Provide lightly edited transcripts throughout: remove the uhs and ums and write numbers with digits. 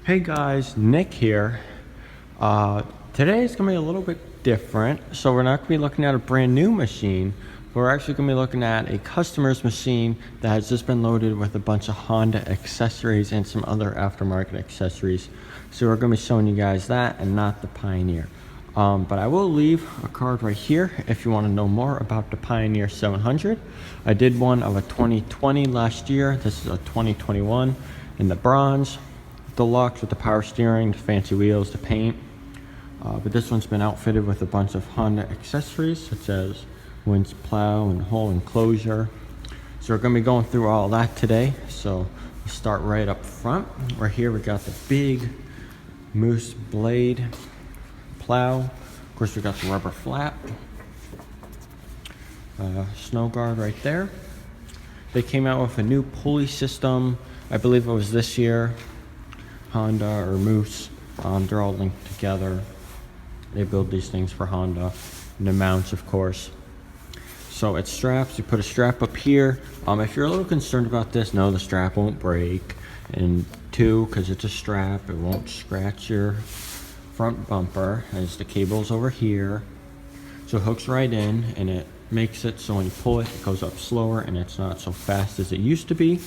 Hey guys, Nick here. Today is going to be a little bit different. So we're not going to be looking at a brand new machine. We're actually going to be looking at a customer's machine that has just been loaded with a bunch of Honda accessories and some other aftermarket accessories. So we're going to be showing you guys that and not the Pioneer. But I will leave a card right here if you want to know more about the Pioneer 700. I did one of a 2020 last year. This is a 2021 in the bronze. Deluxe with the power steering, the fancy wheels, the paint. But this one's been outfitted with a bunch of Honda accessories such as winch plow and whole enclosure. So we're going to be going through all that today. So we'll start right up front. Right here we got the big moose blade plow. Of course we got the rubber flap. Snow guard right there. They came out with a new pulley system. I believe it was this year. Honda or Moose, they're all linked together. They build these things for Honda, and the mounts, of course. So it's straps. You put a strap up here. If you're a little concerned about this, no, the strap won't break. And two, because it's a strap, it won't scratch your front bumper, as the cable's over here. So it hooks right in, and it makes it so when you pull it, it goes up slower, and it's not so fast as it used to be.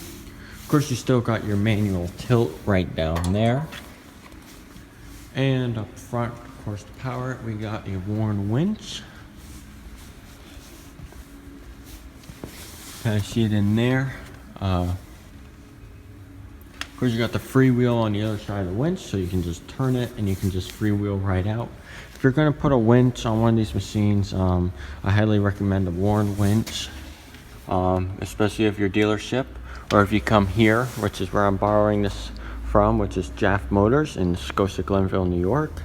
Of course, you still got your manual tilt right down there. And up front, of course, to power it, we got a worn winch. Kind of see it in there. Of course, you got the freewheel on the other side of the winch, so you can just turn it and you can just freewheel right out. If you're going to put a winch on one of these machines, I highly recommend a worn winch, especially if your dealership. Or if you come here, which is where I'm borrowing this from, which is Jaff Motors in Scotia Glenville, New York,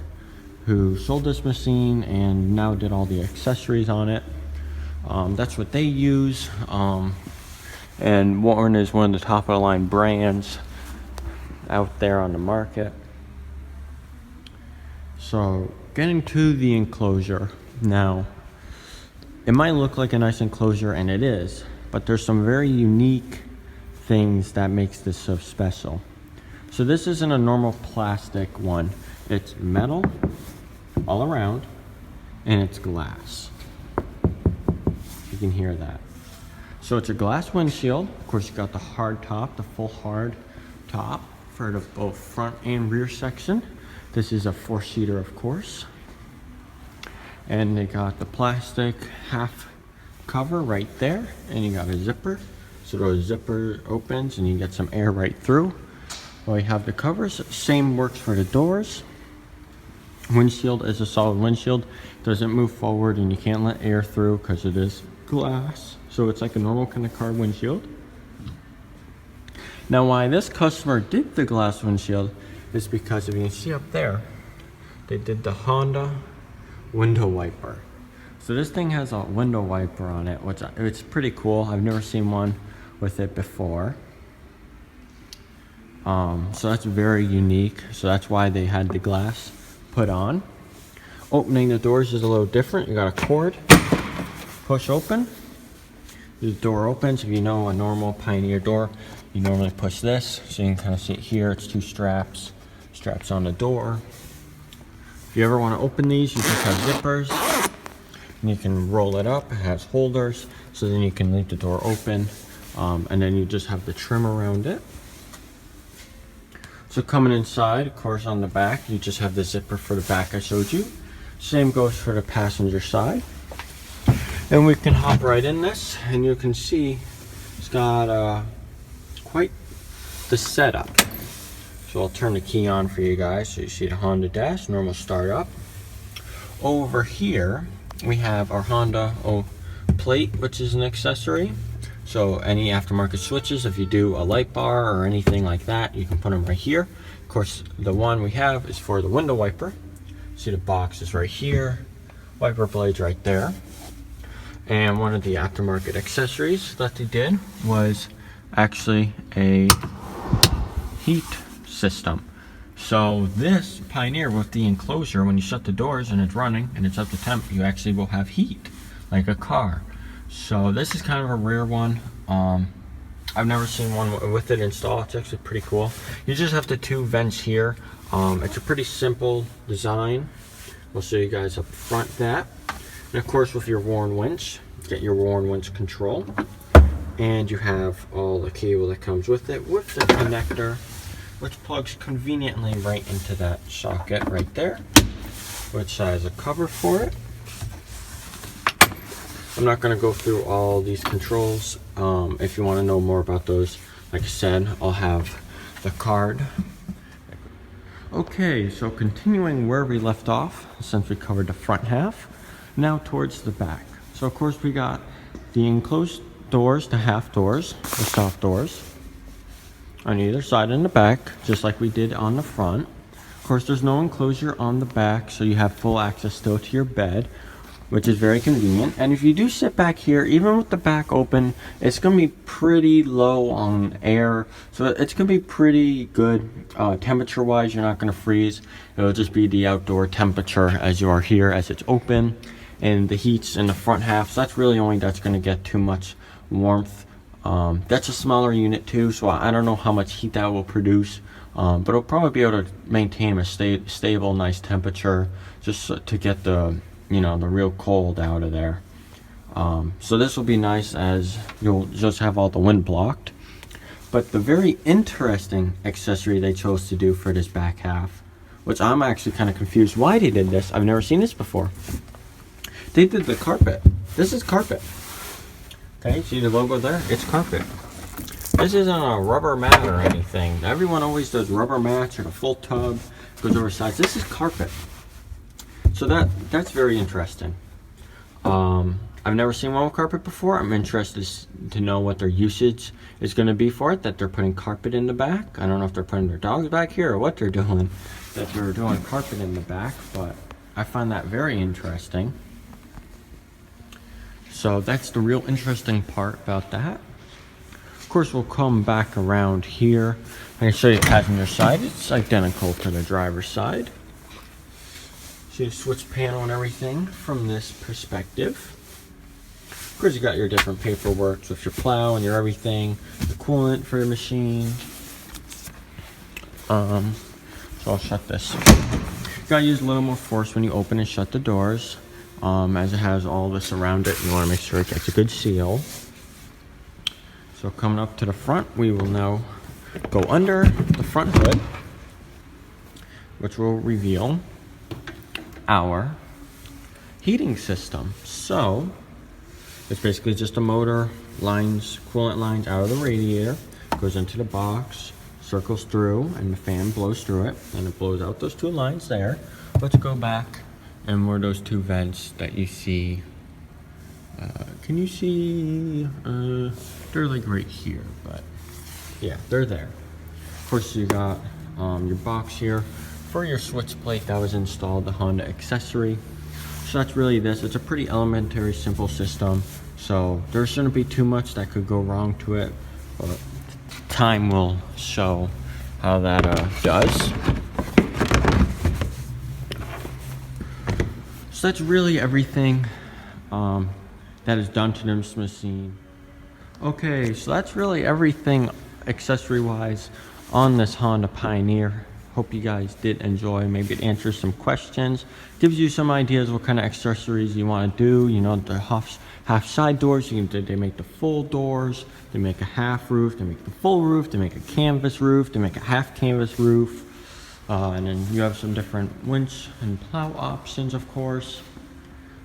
who sold this machine and now did all the accessories on it. That's what they use. And Warren is one of the top of the line brands out there on the market. So getting to the enclosure now, it might look like a nice enclosure, and it is, but there's some very unique things that makes this so special. So this isn't a normal plastic one. It's metal all around, and it's glass. You can hear that. So it's a glass windshield. Of course, you got the hard top, the full hard top for the both front and rear section. This is a 4-seater, of course. And they got the plastic half cover right there, and you got a zipper. So the zipper opens and you get some air right through. Well, you have the covers. Same works for the doors. Windshield is a solid windshield. Doesn't move forward, and you can't let air through because it is glass. So it's like a normal kind of car windshield. Now, why this customer did the glass windshield is because if you can see up there, they did the Honda window wiper. So this thing has a window wiper on it, which it's pretty cool. I've never seen one with it before. So that's very unique. So that's why they had the glass put on. Opening the doors is a little different. You got a cord, push open. The door opens. If you know a normal Pioneer door, you normally push this. So you can kind of see it here. It's two straps on the door. If you ever want to open these, you just have zippers. And you can roll it up. It has holders, so then you can leave the door open, and then you just have the trim around it. So coming inside, of course, on the back, you just have the zipper for the back I showed you. Same goes for the passenger side. And we can hop right in this, and you can see it's got quite the setup. So I'll turn the key on for you guys. So you see the Honda dash, normal startup. Over here, we have our Honda plate, which is an accessory. So any aftermarket switches, if you do a light bar or anything like that, you can put them right here. Of course, the one we have is for the window wiper. See the box is right here, wiper blades right there. And one of the aftermarket accessories that they did was actually a heat system. So this Pioneer with the enclosure, when you shut the doors and it's running and it's up to temp, you actually will have heat like a car. So this is kind of a rare one. I've never seen one with it installed. It's actually pretty cool. You just have the two vents here. It's a pretty simple design. I'll show you guys up front that. And of course with your Warn winch, get your Warn winch control. And you have all the cable that comes with it with the connector, which plugs conveniently right into that socket right there, which has a cover for it. I'm not going to go through all these controls. If you want to know more about those, like I said, I'll have the card. Okay, so continuing where we left off, since we covered the front half, now towards the back. So of course we got the enclosed doors, the half doors, the soft doors, on either side in the back, just like we did on the front. Of course, there's no enclosure on the back, so you have full access still to your bed, which is very convenient. And if you do sit back here, even with the back open, it's going to be pretty low on air, so it's going to be pretty good temperature wise. You're not going to freeze. It'll just be the outdoor temperature as you are here as it's open, and the heat's in the front half, so that's really only that's going to get too much warmth. That's a smaller unit too, so I don't know how much heat that will produce, but it'll probably be able to maintain a stable, nice temperature, just to get the the real cold out of there. So this will be nice as you'll just have all the wind blocked. But the very interesting accessory they chose to do for this back half, which I'm actually kind of confused why they did this. I've never seen this before. They did the carpet. This is carpet. Okay, see the logo there? It's carpet. This isn't a rubber mat or anything. Everyone always does rubber mats or the full tub goes oversized. This is carpet. So that's very interesting. I've never seen one with carpet before. I'm interested to know what their usage is going to be for it, that they're putting carpet in the back. I don't know if they're putting their dogs back here or what they're doing, that they're doing carpet in the back, but I find that very interesting. So that's the real interesting part about that. Of course, we'll come back around here. I can show you the passenger side. It's identical to the driver's side. See the switch panel and everything from this perspective. Of course, you got your different paperwork with your plow and your everything, the coolant for your machine. So I'll shut this. You gotta use a little more force when you open and shut the doors, as it has all this around it. You want to make sure it gets a good seal. So coming up to the front, we will now go under the front hood, which will reveal our heating system. So it's basically just a motor, lines, coolant lines out of the radiator, goes into the box, circles through, and the fan blows through it, and it blows out those two lines there. Let's go back, and where those two vents that you see, can you see, they're like right here, but yeah, they're there. Of course, you got your box here for your switch plate that was installed, the Honda accessory. So that's really this. It's a pretty elementary, simple system. So there shouldn't be too much that could go wrong to it, but time will show how that does. So that's really everything that is done to this machine. Okay, so that's really everything accessory-wise on this Honda Pioneer. Hope you guys did enjoy. Maybe it answers some questions, gives you some ideas what kind of accessories you want to do. You know, the half side doors, they make the full doors, they make a half roof, they make the full roof, they make a canvas roof, they make a half canvas roof, and then you have some different winch and plow options, of course.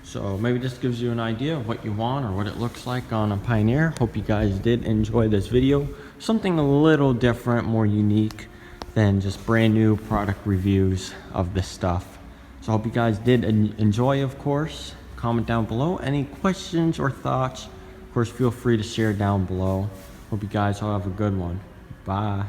So maybe this gives you an idea of what you want or what it looks like on a Pioneer. Hope you guys did enjoy this video. Something a little different, more unique than just brand new product reviews of this stuff. So I hope you guys did enjoy, of course. Comment down below any questions or thoughts. Of course, feel free to share down below. Hope you guys all have a good one. Bye.